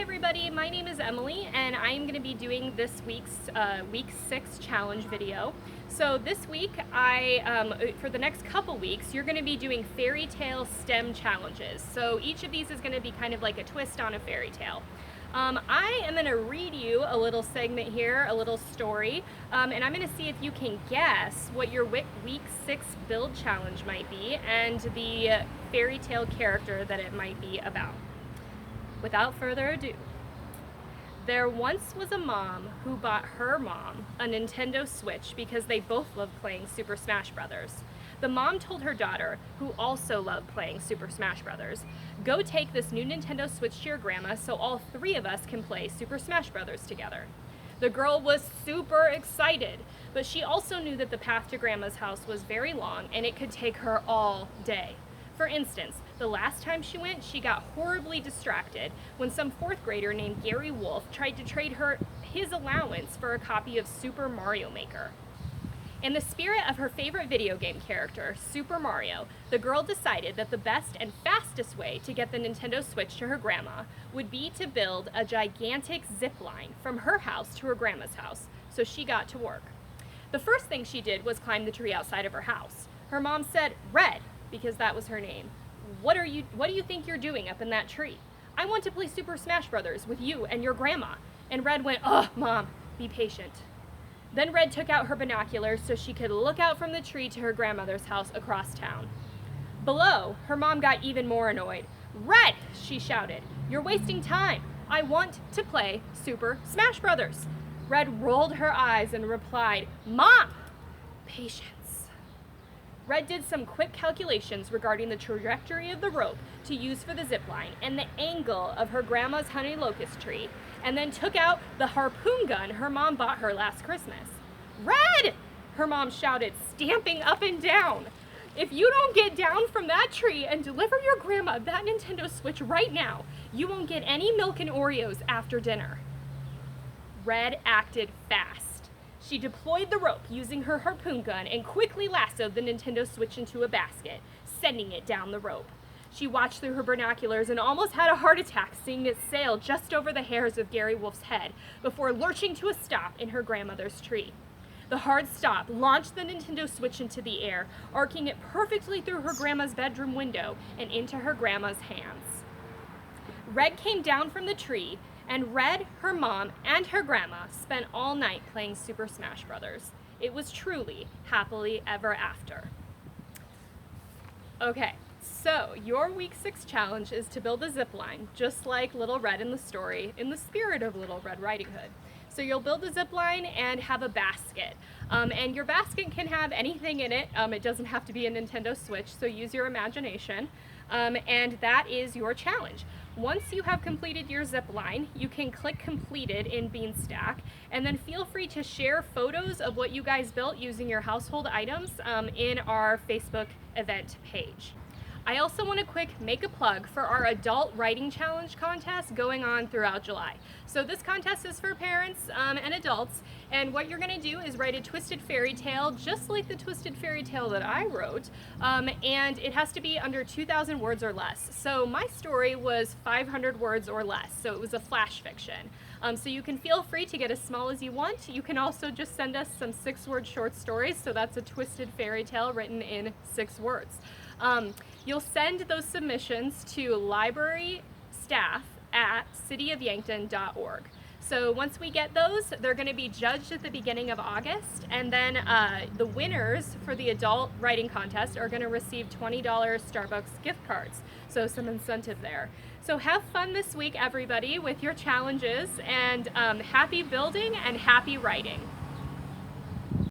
everybody, my name is Emily and I am going to be doing this week's week 6 challenge video. So this week, for the next couple weeks, you're going to be doing fairy tale STEM challenges. So each of these is going to be kind of like a twist on a fairy tale. I am going to read you a little segment here, a little story, and I'm going to see if you can guess what your week 6 build challenge might be and the fairy tale character that it might be about. Without further ado, there once was a mom who bought her mom a Nintendo Switch because they both loved playing Super Smash Brothers. The mom told her daughter, who also loved playing Super Smash Brothers, "Go take this new Nintendo Switch to your grandma so all 3 of us can play Super Smash Brothers together." The girl was super excited, but she also knew that the path to grandma's house was very long and it could take her all day. For instance, the last time she went, she got horribly distracted when some 4th grader named Gary Wolf tried to trade her his allowance for a copy of Super Mario Maker. In the spirit of her favorite video game character, Super Mario, the girl decided that the best and fastest way to get the Nintendo Switch to her grandma would be to build a gigantic zip line from her house to her grandma's house, so she got to work. The first thing she did was climb the tree outside of her house. Her mom said, "Red," because that was her name. What do you think you're doing up in that tree?" "I want to play Super Smash Brothers with you and your grandma." And Red went, "Ugh, Mom, be patient." Then Red took out her binoculars so she could look out from the tree to her grandmother's house across town. Below, her mom got even more annoyed. "Red," she shouted, "you're wasting time. I want to play Super Smash Brothers." Red rolled her eyes and replied, "Mom, patience." Red did some quick calculations regarding the trajectory of the rope to use for the zip line and the angle of her grandma's honey locust tree, and then took out the harpoon gun her mom bought her last Christmas. "Red!" her mom shouted, stamping up and down. "If you don't get down from that tree and deliver your grandma that Nintendo Switch right now, you won't get any milk and Oreos after dinner." Red acted fast. She deployed the rope using her harpoon gun and quickly lassoed the Nintendo Switch into a basket, sending it down the rope. She watched through her binoculars and almost had a heart attack seeing it sail just over the hairs of Gary Wolf's head before lurching to a stop in her grandmother's tree. The hard stop launched the Nintendo Switch into the air, arcing it perfectly through her grandma's bedroom window and into her grandma's hands. Red came down from the tree, and Red, her mom, and her grandma spent all night playing Super Smash Brothers. It was truly happily ever after. Okay, so your week 6 challenge is to build a zip line, just like Little Red in the story, in the spirit of Little Red Riding Hood. So you'll build a zip line and have a basket. And your basket can have anything in it. It doesn't have to be a Nintendo Switch, so use your imagination. And that is your challenge. Once you have completed your zip line, you can click completed in Beanstack, and then feel free to share photos of what you guys built using your household items in our Facebook event page. I also want to make a plug for our adult writing challenge contest going on throughout July. So this contest is for parents and adults, and what you're going to do is write a twisted fairy tale just like the twisted fairy tale that I wrote, and it has to be under 2,000 words or less. So my story was 500 words or less, so it was a flash fiction. So you can feel free to get as small as you want. You can also just send us some 6-word short stories, so that's a twisted fairy tale written in 6 words. You'll send those submissions to librarystaff@cityofyankton.org. So once we get those, they're going to be judged at the beginning of August, and then the winners for the adult writing contest are going to receive $20 Starbucks gift cards. So some incentive there. So have fun this week, everybody, with your challenges, and happy building and happy writing.